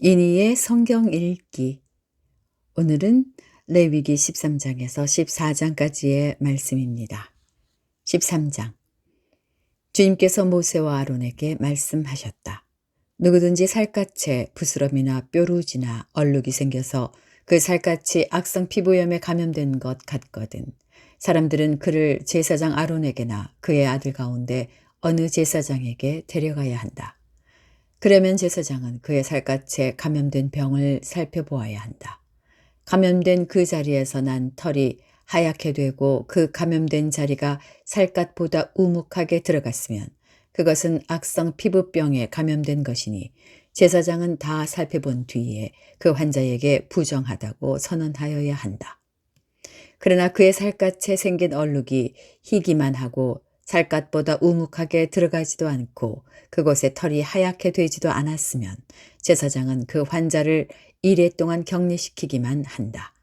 이니의 성경 읽기. 오늘은 레위기 13장에서 14장까지의 말씀입니다. 13장. 주님께서 모세와 아론에게 말씀하셨다. 누구든지 살갗에 부스럼이나 뾰루지나 얼룩이 생겨서 그 살갗이 악성 피부염에 감염된 것 같거든 사람들은 그를 제사장 아론에게나 그의 아들 가운데 어느 제사장에게 데려가야 한다. 그러면 제사장은 그의 살갗에 감염된 병을 살펴보아야 한다. 감염된 그 자리에서 난 털이 하얗게 되고 그 감염된 자리가 살갗보다 우묵하게 들어갔으면 그것은 악성 피부병에 감염된 것이니 제사장은 다 살펴본 뒤에 그 환자에게 부정하다고 선언하여야 한다. 그러나 그의 살갗에 생긴 얼룩이 희기만 하고 살갗보다 우묵하게 들어가지도 않고 그곳에 털이 하얗게 되지도 않았으면 제사장은 그 환자를 이래 동안 격리시키기만 한다.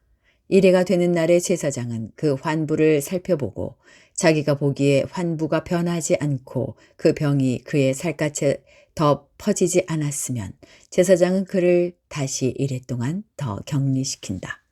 이래가 되는 날에 제사장은 그 환부를 살펴보고 자기가 보기에 환부가 변하지 않고 그 병이 그의 살갗에 더 퍼지지 않았으면 제사장은 그를 다시 이래 동안 더 격리시킨다.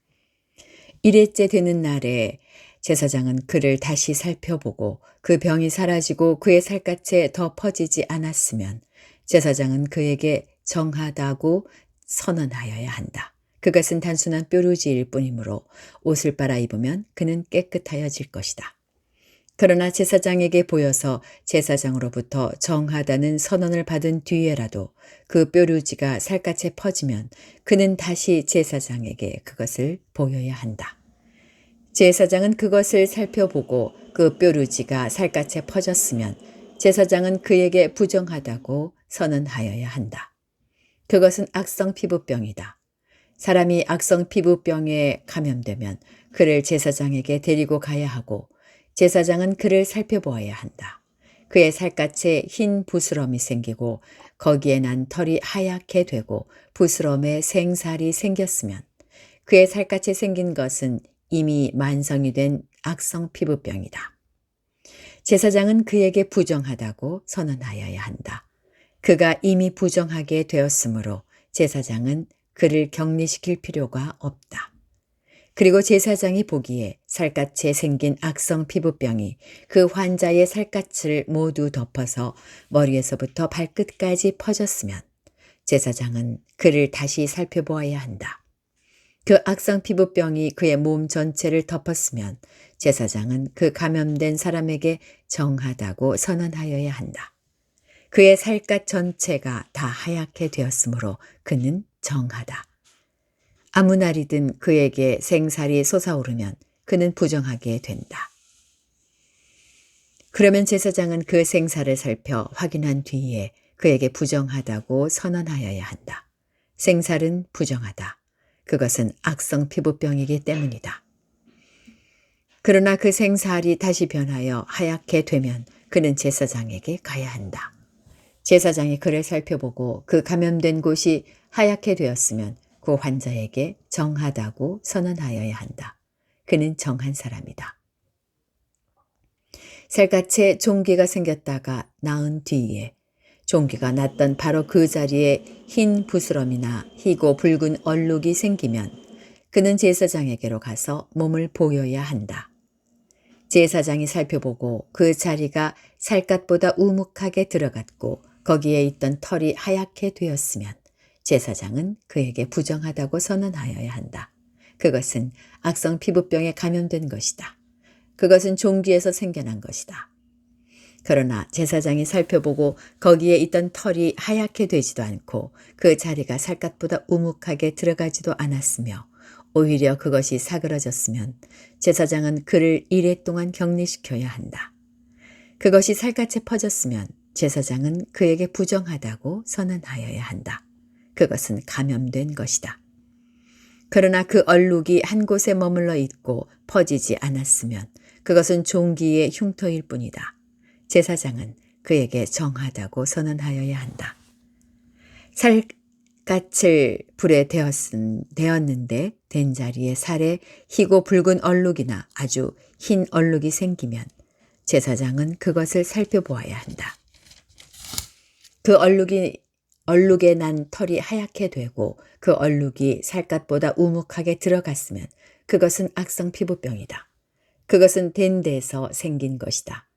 일회째 되는 날에 제사장은 그를 다시 살펴보고 그 병이 사라지고 그의 살갗에 더 퍼지지 않았으면 제사장은 그에게 정하다고 선언하여야 한다. 그것은 단순한 뾰루지일 뿐이므로 옷을 빨아입으면 그는 깨끗하여질 것이다. 그러나 제사장에게 보여서 제사장으로부터 정하다는 선언을 받은 뒤에라도 그 뾰루지가 살갗에 퍼지면 그는 다시 제사장에게 그것을 보여야 한다. 제사장은 그것을 살펴보고 그 뾰루지가 살갗에 퍼졌으면 제사장은 그에게 부정하다고 선언하여야 한다. 그것은 악성 피부병이다. 사람이 악성 피부병에 감염되면 그를 제사장에게 데리고 가야 하고 제사장은 그를 살펴보아야 한다. 그의 살갗에 흰 부스럼이 생기고 거기에 난 털이 하얗게 되고 부스럼에 생살이 생겼으면 그의 살갗에 생긴 것은 이미 만성이 된 악성 피부병이다. 제사장은 그에게 부정하다고 선언하여야 한다. 그가 이미 부정하게 되었으므로 제사장은 그를 격리시킬 필요가 없다. 그리고 제사장이 보기에 살갗에 생긴 악성 피부병이 그 환자의 살갗을 모두 덮어서 머리에서부터 발끝까지 퍼졌으면 제사장은 그를 다시 살펴보아야 한다. 그 악성 피부병이 그의 몸 전체를 덮었으면 제사장은 그 감염된 사람에게 정하다고 선언하여야 한다. 그의 살갗 전체가 다 하얗게 되었으므로 그는 정하다. 아무 날이든 그에게 생살이 솟아오르면 그는 부정하게 된다. 그러면 제사장은 그 생살을 살펴 확인한 뒤에 그에게 부정하다고 선언하여야 한다. 생살은 부정하다. 그것은 악성 피부병이기 때문이다. 그러나 그 생살이 다시 변하여 하얗게 되면 그는 제사장에게 가야 한다. 제사장이 그를 살펴보고 그 감염된 곳이 하얗게 되었으면 그 환자에게 정하다고 선언하여야 한다. 그는 정한 사람이다. 살갗에 종기가 생겼다가 나은 뒤에 종기가 났던 바로 그 자리에 흰 부스럼이나 희고 붉은 얼룩이 생기면 그는 제사장에게로 가서 몸을 보여야 한다. 제사장이 살펴보고 그 자리가 살갗보다 우묵하게 들어갔고 거기에 있던 털이 하얗게 되었으면 제사장은 그에게 부정하다고 선언하여야 한다. 그것은 악성 피부병에 감염된 것이다. 그것은 종기에서 생겨난 것이다. 그러나 제사장이 살펴보고 거기에 있던 털이 하얗게 되지도 않고 그 자리가 살갗보다 우묵하게 들어가지도 않았으며 오히려 그것이 사그러졌으면 제사장은 그를 이래 동안 격리시켜야 한다. 그것이 살갗에 퍼졌으면 제사장은 그에게 부정하다고 선언하여야 한다. 그것은 감염된 것이다. 그러나 그 얼룩이 한 곳에 머물러 있고 퍼지지 않았으면 그것은 종기의 흉터일 뿐이다. 제사장은 그에게 정하다고 선언하여야 한다. 살갗을 불에 데었는데 된 자리에 살에 희고 붉은 얼룩이나 아주 흰 얼룩이 생기면 제사장은 그것을 살펴보아야 한다. 그 얼룩에 난 털이 하얗게 되고 그 얼룩이 살갗보다 우묵하게 들어갔으면 그것은 악성 피부병이다. 그것은 된 데서 생긴 것이다.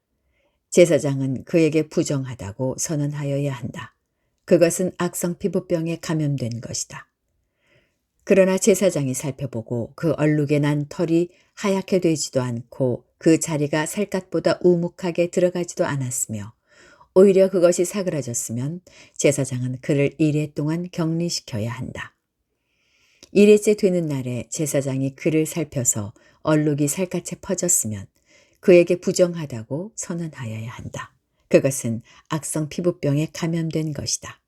제사장은 그에게 부정하다고 선언하여야 한다. 그것은 악성 피부병에 감염된 것이다. 그러나 제사장이 살펴보고 그 얼룩에 난 털이 하얗게 되지도 않고 그 자리가 살갗보다 우묵하게 들어가지도 않았으며 오히려 그것이 사그라졌으면 제사장은 그를 이레 동안 격리시켜야 한다. 이레째 되는 날에 제사장이 그를 살펴서 얼룩이 살갗에 퍼졌으면 그에게 부정하다고 선언하여야 한다. 그것은 악성 피부병에 감염된 것이다.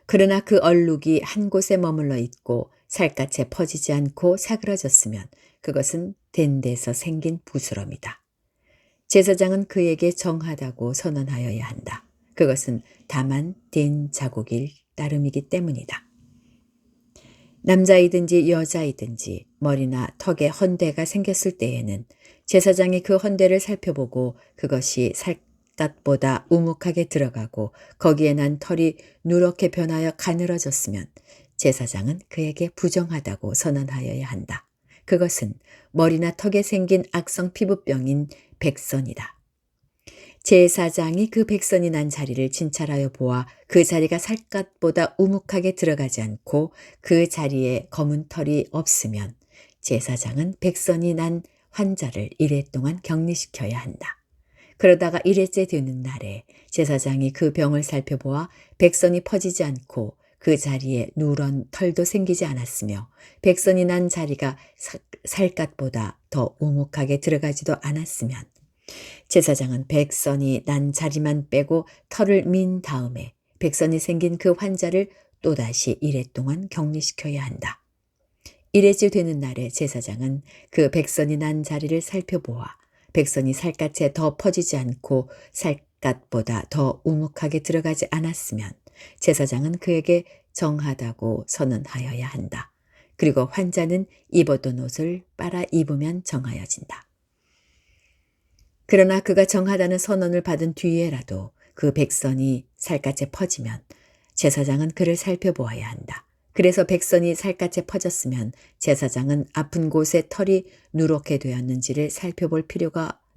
그러나 그 얼룩이 한 곳에 머물러 있고 살갗에 퍼지지 않고 사그라졌으면 그것은 된 데서 생긴 부스럼이다. 제사장은 그에게 정하다고 선언하여야 한다. 그것은 다만 된 자국일 따름이기 때문이다. 남자이든지 여자이든지 머리나 턱에 헌대가 생겼을 때에는 제사장이 그 헌대를 살펴보고 그것이 살갗보다 우묵하게 들어가고 거기에 난 털이 누렇게 변하여 가늘어졌으면 제사장은 그에게 부정하다고 선언하여야 한다. 그것은 머리나 턱에 생긴 악성 피부병인 백선이다. 제사장이 그 백선이 난 자리를 진찰하여 보아 그 자리가 살갗보다 우묵하게 들어가지 않고 그 자리에 검은 털이 없으면 제사장은 백선이 난 환자를 이레 동안 격리시켜야 한다. 그러다가 이레째 되는 날에 제사장이 그 병을 살펴보아 백선이 퍼지지 않고 그 자리에 누런 털도 생기지 않았으며 백선이 난 자리가 살갗보다 더 우묵하게 들어가지도 않았으면 제사장은 백선이 난 자리만 빼고 털을 민 다음에 백선이 생긴 그 환자를 또다시 이레 동안 격리시켜야 한다. 이레째 되는 날에 제사장은 그 백선이 난 자리를 살펴보아 백선이 살갗에 더 퍼지지 않고 살갗보다 더 우묵하게 들어가지 않았으면 제사장은 그에게 정하다고 선언하여야 한다. 그리고 환자는 입었던 옷을 빨아 입으면 정하여진다. 그러나 그가 정하다는 선언을 받은 뒤에라도 그 백선이 살갗에 퍼지면 제사장은 그를 살펴보아야 한다. 그래서 백선이 살갗에 퍼졌으면 제사장은 아픈 곳에 털이 누렇게 되었는지를 살펴볼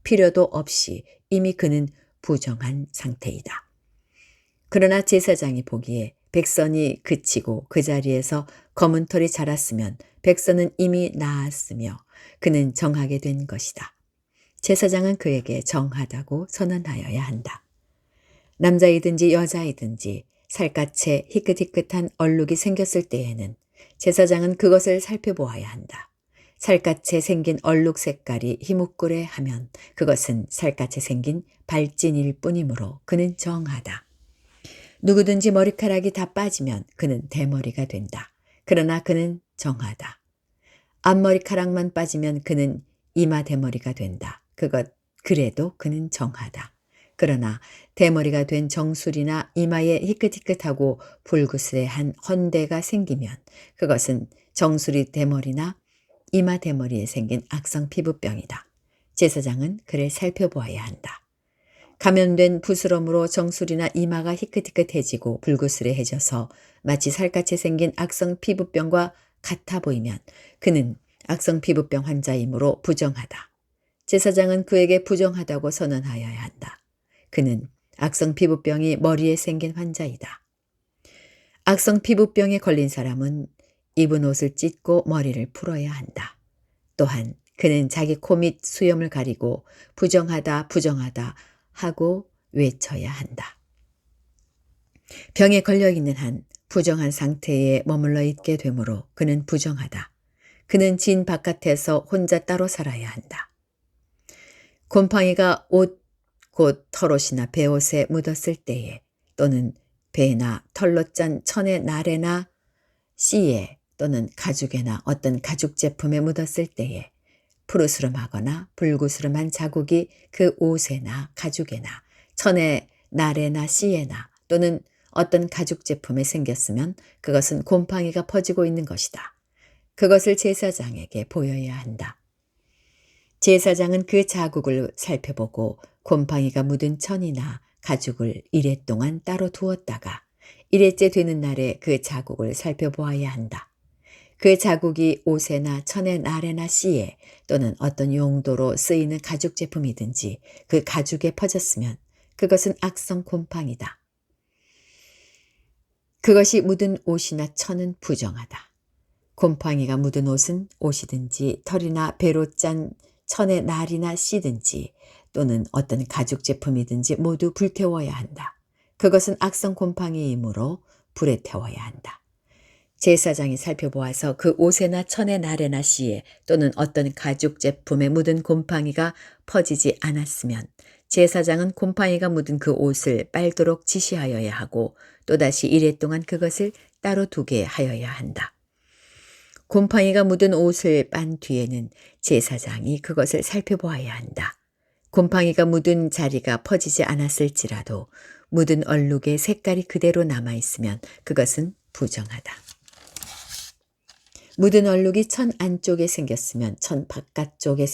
필요도 없이 이미 그는 부정한 상태이다. 그러나 제사장이 보기에 백선이 그치고 그 자리에서 검은 털이 자랐으면 백선은 이미 나았으며 그는 정하게 된 것이다. 제사장은 그에게 정하다고 선언하여야 한다. 남자이든지 여자이든지 살갗에 희끗희끗한 얼룩이 생겼을 때에는 제사장은 그것을 살펴보아야 한다. 살갗에 생긴 얼룩 색깔이 희묵그레 하면 그것은 살갗에 생긴 발진일 뿐이므로 그는 정하다. 누구든지 머리카락이 다 빠지면 그는 대머리가 된다. 그러나 그는 정하다. 앞머리카락만 빠지면 그는 이마 대머리가 된다. 그래도 그는 정하다. 그러나 대머리가 된 정수리나 이마에 희끗희끗하고 불그스레한 헌대가 생기면 그것은 정수리 대머리나 이마 대머리에 생긴 악성 피부병이다. 제사장은 그를 살펴보아야 한다. 감염된 부스럼으로 정수리나 이마가 희끗희끗해지고 불그스레해져서 마치 살갗에 생긴 악성 피부병과 같아 보이면 그는 악성 피부병 환자이므로 부정하다. 제사장은 그에게 부정하다고 선언하여야 한다. 그는 악성 피부병이 머리에 생긴 환자이다. 악성 피부병에 걸린 사람은 입은 옷을 찢고 머리를 풀어야 한다. 또한 그는 자기 코 및 수염을 가리고 부정하다 부정하다 하고 외쳐야 한다. 병에 걸려있는 한 부정한 상태에 머물러 있게 되므로 그는 부정하다. 그는 진 바깥에서 혼자 따로 살아야 한다. 곰팡이가 옷, 곧 털옷이나 베옷에 묻었을 때에 또는 배나 털로 짠 천의 나래나 씨에 또는 가죽에나 어떤 가죽 제품에 묻었을 때에 푸르스름하거나 불구스름한 자국이 그 옷에나 가죽에나 천의 나래나 씨에나 또는 어떤 가죽 제품에 생겼으면 그것은 곰팡이가 퍼지고 있는 것이다. 그것을 제사장에게 보여야 한다. 제사장은 그 자국을 살펴보고 곰팡이가 묻은 천이나 가죽을 이레 동안 따로 두었다가 일회째 되는 날에 그 자국을 살펴보아야 한다. 그 자국이 옷에나 천의 날에나 씨에 또는 어떤 용도로 쓰이는 가죽 제품이든지 그 가죽에 퍼졌으면 그것은 악성 곰팡이다. 그것이 묻은 옷이나 천은 부정하다. 곰팡이가 묻은 옷이든지 털이나 배로 짠 천의 날이나 씨든지 또는 어떤 가죽 제품이든지 모두 불태워야 한다. 그것은 악성 곰팡이이므로 불에 태워야 한다. 제사장이 살펴보아서 그 옷에나 천의 날에나 씨에 또는 어떤 가죽 제품에 묻은 곰팡이가 퍼지지 않았으면 제사장은 곰팡이가 묻은 그 옷을 빨도록 지시하여야 하고 또다시 이레 동안 그것을 따로 두게 하여야 한다. 곰팡이가 묻은 옷을 빤 뒤에는 제사장이 그것을 살펴보아야 한다. 곰팡이가 묻은 자리가 퍼지지 않았을지라도 묻은 얼룩의 색깔이 그대로 남아있으면 그것은 부정하다. 묻은 얼룩이 천 안쪽에 생겼으면 천 바깥쪽에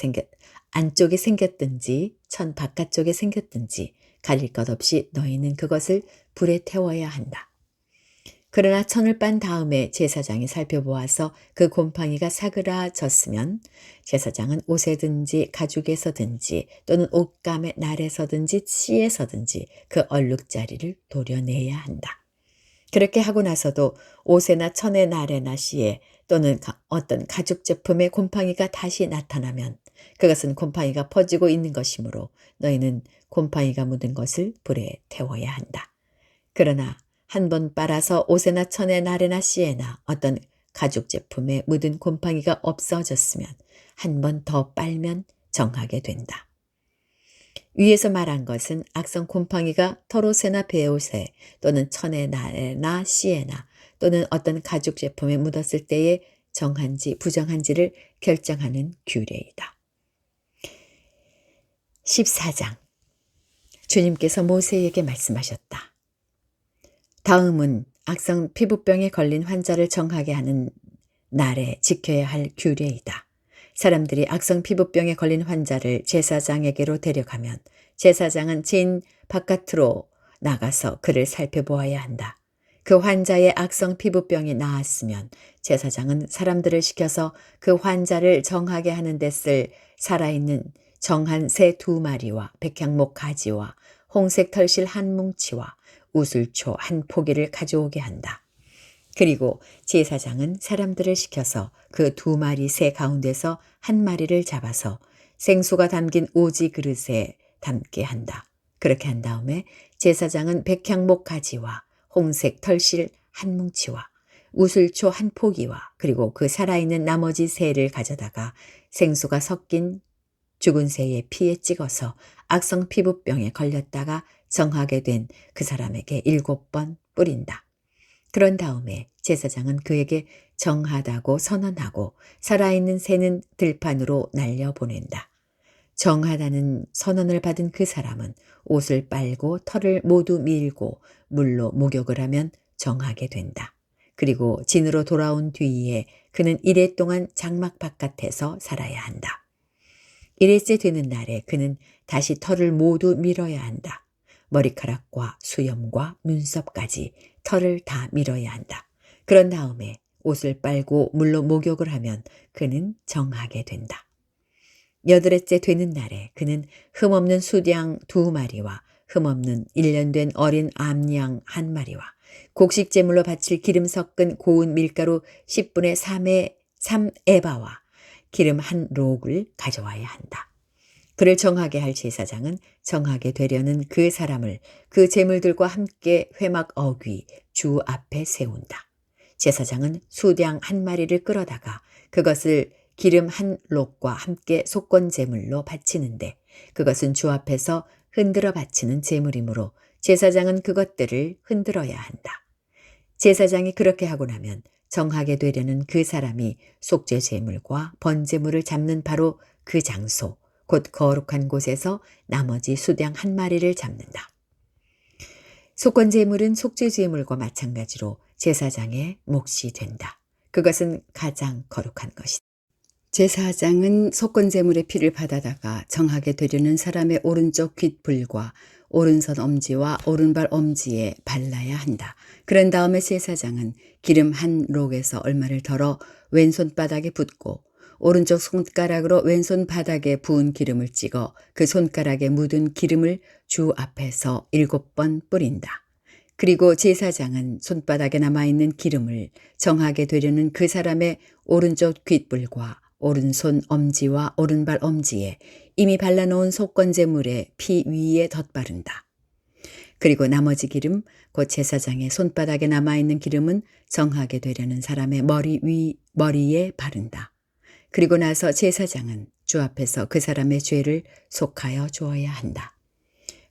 안쪽에 생겼든지 천 바깥쪽에 생겼든지 가릴 것 없이 너희는 그것을 불에 태워야 한다. 그러나 천을 빤 다음에 제사장이 살펴보아서 그 곰팡이가 사그라졌으면 제사장은 옷에든지 가죽에서든지 또는 옷감의 날에서든지 씨에서든지 그 얼룩자리를 도려내야 한다. 그렇게 하고 나서도 옷에나 천의 날에나 씨에 또는 어떤 가죽 제품에 곰팡이가 다시 나타나면 그것은 곰팡이가 퍼지고 있는 것이므로 너희는 곰팡이가 묻은 것을 불에 태워야 한다. 그러나 한 번 빨아서 옷에나 천의 날에나 씨에나 어떤 가죽 제품에 묻은 곰팡이가 없어졌으면 한 번 더 빨면 정하게 된다. 위에서 말한 것은 악성 곰팡이가 털옷에나 배옷에 또는 천의 날에나 씨에나 또는 어떤 가죽 제품에 묻었을 때에 정한지 부정한지를 결정하는 규례이다. 14장 주님께서 모세에게 말씀하셨다. 다음은 악성 피부병에 걸린 환자를 정하게 하는 날에 지켜야 할 규례이다. 사람들이 악성 피부병에 걸린 환자를 제사장에게로 데려가면 제사장은 진 바깥으로 나가서 그를 살펴보아야 한다. 그 환자의 악성 피부병이 나았으면 제사장은 사람들을 시켜서 그 환자를 정하게 하는 데 쓸 살아있는 정한 새 2마리와 백향목 가지와 홍색 털실 한 뭉치와 우슬초 한 포기를 가져오게 한다. 그리고 제사장은 사람들을 시켜서 그 2마리 새 가운데서 한 마리를 잡아서 생수가 담긴 오지 그릇에 담게 한다. 그렇게 한 다음에 제사장은 백향목 가지와 홍색 털실 한 뭉치와 우슬초 한 포기와 그리고 그 살아있는 나머지 새를 가져다가 생수가 섞인 죽은 새의 피에 찍어서 악성 피부병에 걸렸다가 정하게 된 그 사람에게 7번 뿌린다. 그런 다음에 제사장은 그에게 정하다고 선언하고 살아있는 새는 들판으로 날려보낸다. 정하다는 선언을 받은 그 사람은 옷을 빨고 털을 모두 밀고 물로 목욕을 하면 정하게 된다. 그리고 진으로 돌아온 뒤에 그는 1회 동안 장막 바깥에서 살아야 한다. 1회째 되는 날에 그는 다시 털을 모두 밀어야 한다. 머리카락과 수염과 눈썹까지 털을 다 밀어야 한다. 그런 다음에 옷을 빨고 물로 목욕을 하면 그는 정하게 된다. 8회째 되는 날에 그는 흠없는 수양 2마리와 흠없는 1년 된 어린 암양 1마리와 곡식제물로 바칠 기름 섞은 고운 밀가루 10분의 3에바와 기름 1록을 가져와야 한다. 그를 정하게 할 제사장은 정하게 되려는 그 사람을 그 제물들과 함께 회막 어귀 주 앞에 세운다. 제사장은 수양 1마리를 끌어다가 그것을 기름 1록과 함께 속건 제물로 바치는데 그것은 주 앞에서 흔들어 바치는 제물이므로 제사장은 그것들을 흔들어야 한다. 제사장이 그렇게 하고 나면 정하게 되려는 그 사람이 속죄 제물과 번제물을 잡는 바로 그 장소 곧 거룩한 곳에서 나머지 수양 1마리를 잡는다. 속건제물은 속죄제물과 마찬가지로 제사장의 몫이 된다. 그것은 가장 거룩한 것이다. 제사장은 속건제물의 피를 받아다가 정하게 되려는 사람의 오른쪽 귓불과 오른손 엄지와 오른발 엄지에 발라야 한다. 그런 다음에 제사장은 기름 한 록에서 얼마를 덜어 왼손 바닥에 붓고 오른쪽 손가락으로 왼손 바닥에 부은 기름을 찍어 그 손가락에 묻은 기름을 주 앞에서 7번 뿌린다. 그리고 제사장은 손바닥에 남아있는 기름을 정하게 되려는 그 사람의 오른쪽 귓불과 오른손 엄지와 오른발 엄지에 이미 발라놓은 속건제물의 피 위에 덧바른다. 그리고 나머지 기름, 곧 제사장의 손바닥에 남아있는 기름은 정하게 되려는 사람의 머리에 바른다. 그리고 나서 제사장은 주 앞에서 그 사람의 죄를 속하여 주어야 한다.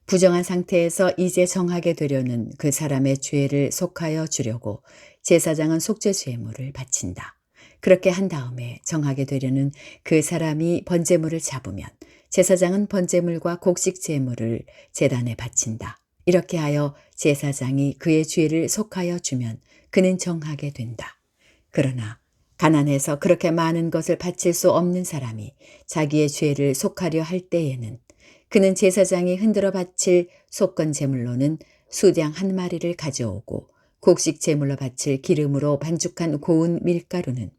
부정한 상태에서 이제 정하게 되려는 그 사람의 죄를 속하여 주려고 제사장은 속죄 제물을 바친다. 그렇게 한 다음에 정하게 되려는 그 사람이 번제물을 잡으면 제사장은 번제물과 곡식 제물을 제단에 바친다. 이렇게 하여 제사장이 그의 죄를 속하여 주면 그는 정하게 된다. 그러나 가난해서 그렇게 많은 것을 바칠 수 없는 사람이 자기의 죄를 속하려 할 때에는 그는 제사장이 흔들어 바칠 속건 제물로는 수양 한 마리를 가져오고 곡식 제물로 바칠 기름으로 반죽한 고운 밀가루는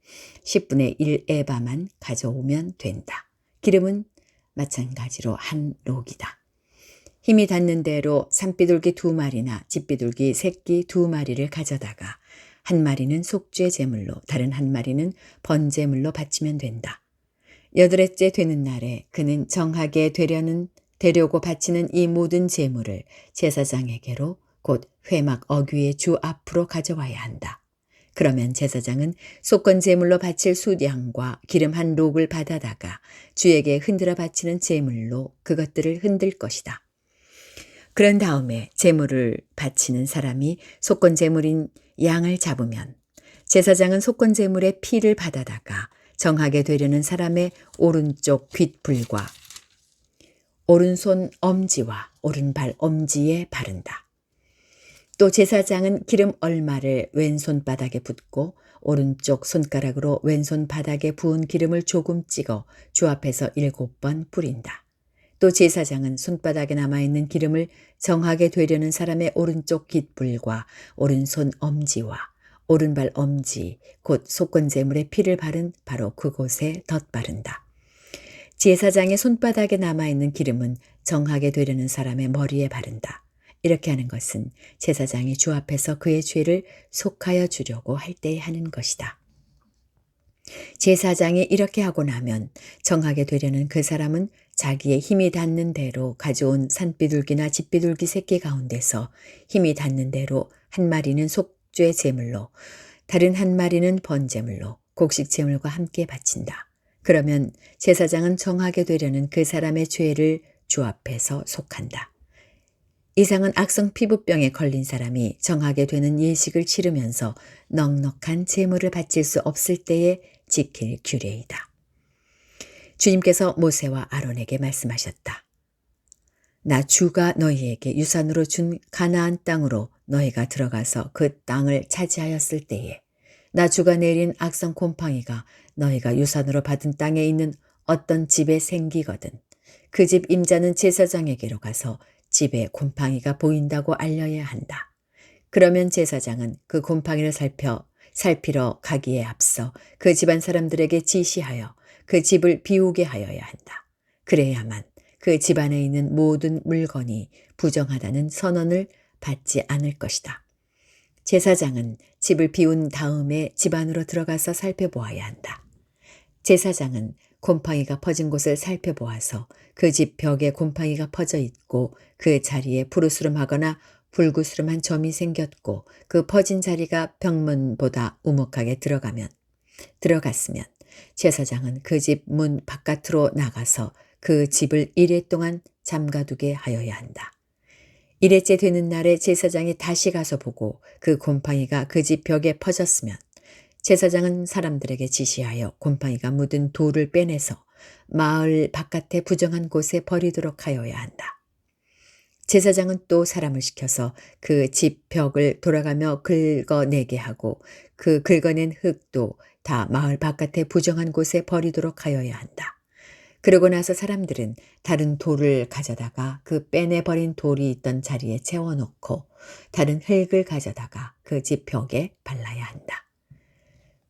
10분의 1 에바만 가져오면 된다. 기름은 마찬가지로 한 록이다. 힘이 닿는 대로 산비둘기 2마리나 집비둘기 새끼 2마리를 가져다가 한 마리는 속죄 제물로 다른 한 마리는 번제물로 바치면 된다. 8회째 되는 날에 그는 정하게 되려고 바치는 이 모든 제물을 제사장에게로 곧 회막 어귀의 주 앞으로 가져와야 한다. 그러면 제사장은 속건 제물로 바칠 수양과 기름 한 록을 받아다가 주에게 흔들어 바치는 제물로 그것들을 흔들 것이다. 그런 다음에 제물을 바치는 사람이 속건 제물인 양을 잡으면 제사장은 속건 제물의 피를 받아다가 정하게 되려는 사람의 오른쪽 귓불과 오른손 엄지와 오른발 엄지에 바른다. 또 제사장은 기름 얼마를 왼손 바닥에 붓고 오른쪽 손가락으로 왼손 바닥에 부은 기름을 조금 찍어 주 앞에서 7번 뿌린다. 또 제사장은 손바닥에 남아있는 기름을 정하게 되려는 사람의 오른쪽 깃불과 오른손 엄지와 오른발 엄지 곧 속건제물의 피를 바른 바로 그곳에 덧바른다. 제사장의 손바닥에 남아있는 기름은 정하게 되려는 사람의 머리에 바른다. 이렇게 하는 것은 제사장이 주 앞에서 그의 죄를 속하여 주려고 할 때에 하는 것이다. 제사장이 이렇게 하고 나면 정하게 되려는 그 사람은 자기의 힘이 닿는 대로 가져온 산비둘기나 집비둘기 새끼 가운데서 힘이 닿는 대로 한 마리는 속죄 제물로 다른 한 마리는 번제물로 곡식 제물과 함께 바친다. 그러면 제사장은 정하게 되려는 그 사람의 죄를 주 앞에서 속한다. 이상은 악성 피부병에 걸린 사람이 정하게 되는 예식을 치르면서 넉넉한 제물을 바칠 수 없을 때에 지킬 규례이다. 주님께서 모세와 아론에게 말씀하셨다. 나 주가 너희에게 유산으로 준 가나안 땅으로 너희가 들어가서 그 땅을 차지하였을 때에 나 주가 내린 악성 곰팡이가 너희가 유산으로 받은 땅에 있는 어떤 집에 생기거든 그 집 임자는 제사장에게로 가서 집에 곰팡이가 보인다고 알려야 한다. 그러면 제사장은 그 곰팡이를 살피러 가기에 앞서 그 집안 사람들에게 지시하여 그 집을 비우게 하여야 한다. 그래야만 그 집안에 있는 모든 물건이 부정하다는 선언을 받지 않을 것이다. 제사장은 집을 비운 다음에 집 안으로 들어가서 살펴보아야 한다. 제사장은 곰팡이가 퍼진 곳을 살펴보아서 그 집 벽에 곰팡이가 퍼져 있고 그 자리에 푸르스름하거나 불구스름한 점이 생겼고 그 퍼진 자리가 벽문보다 우묵하게 들어갔으면 제사장은 그 집 문 바깥으로 나가서 그 집을 1회 동안 잠가두게 하여야 한다. 1회째 되는 날에 제사장이 다시 가서 보고 그 곰팡이가 그 집 벽에 퍼졌으면 제사장은 사람들에게 지시하여 곰팡이가 묻은 돌을 빼내서 마을 바깥에 부정한 곳에 버리도록 하여야 한다. 제사장은 또 사람을 시켜서 그 집 벽을 돌아가며 긁어내게 하고 그 긁어낸 흙도 다 마을 바깥에 부정한 곳에 버리도록 하여야 한다. 그러고 나서 사람들은 다른 돌을 가져다가 그 빼내버린 돌이 있던 자리에 채워놓고 다른 흙을 가져다가 그 집 벽에 발라야 한다.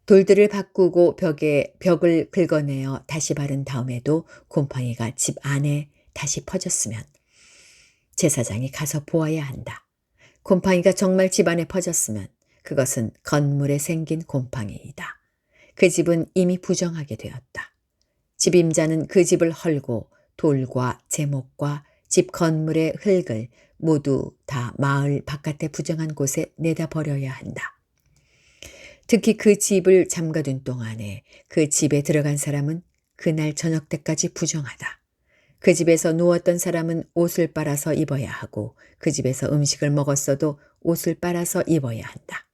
돌들을 바꾸고 벽을 긁어내어 다시 바른 다음에도 곰팡이가 집 안에 다시 퍼졌으면 제사장이 가서 보아야 한다. 곰팡이가 정말 집 안에 퍼졌으면 그것은 건물에 생긴 곰팡이이다. 그 집은 이미 부정하게 되었다. 집임자는 그 집을 헐고 돌과 제목과 집 건물의 흙을 모두 다 마을 바깥에 부정한 곳에 내다 버려야 한다. 특히 그 집을 잠가둔 동안에 그 집에 들어간 사람은 그날 저녁 때까지 부정하다. 그 집에서 누웠던 사람은 옷을 빨아서 입어야 하고 그 집에서 음식을 먹었어도 옷을 빨아서 입어야 한다.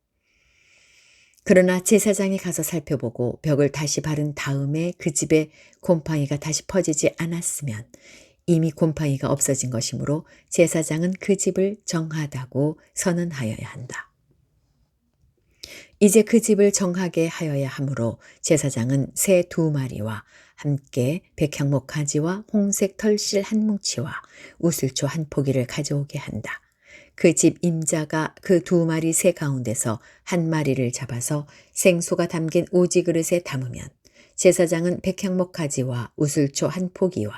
그러나 제사장이 가서 살펴보고 벽을 다시 바른 다음에 그 집에 곰팡이가 다시 퍼지지 않았으면 이미 곰팡이가 없어진 것이므로 제사장은 그 집을 정하다고 선언하여야 한다. 이제 그 집을 정하게 하여야 하므로 제사장은 새 2마리와 함께 백향목 가지와 홍색 털실 한 뭉치와 우슬초 한 포기를 가져오게 한다. 그 집 임자가 그 2마리 새 가운데서 1마리를 잡아서 생소가 담긴 오지 그릇에 담으면 제사장은 백향목 가지와 우슬초 한 포기와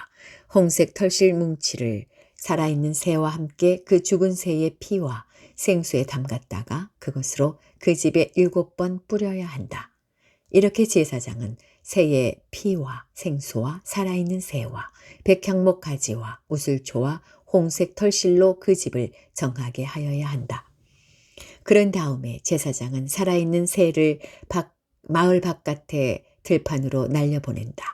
홍색 털실 뭉치를 살아있는 새와 함께 그 죽은 새의 피와 생수에 담갔다가 그것으로 그 집에 7번 뿌려야 한다. 이렇게 제사장은 새의 피와 생수와 살아있는 새와 백향목 가지와 우슬초와 홍색 털실로 그 집을 정하게 하여야 한다. 그런 다음에 제사장은 살아있는 새를 마을 바깥에 들판으로 날려보낸다.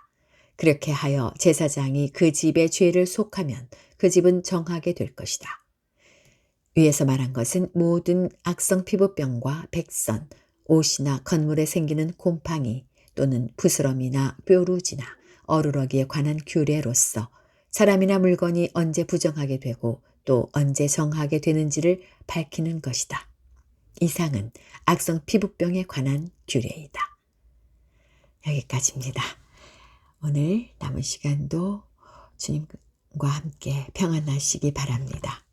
그렇게 하여 제사장이 그 집의 죄를 속하면 그 집은 정하게 될 것이다. 위에서 말한 것은 모든 악성 피부병과 백선, 옷이나 건물에 생기는 곰팡이 또는 부스럼이나 뾰루지나 어루러기에 관한 규례로서 사람이나 물건이 언제 부정하게 되고 또 언제 정하게 되는지를 밝히는 것이다. 이상은 악성 피부병에 관한 규례이다. 여기까지입니다. 오늘 남은 시간도 주님과 함께 평안하시기 바랍니다.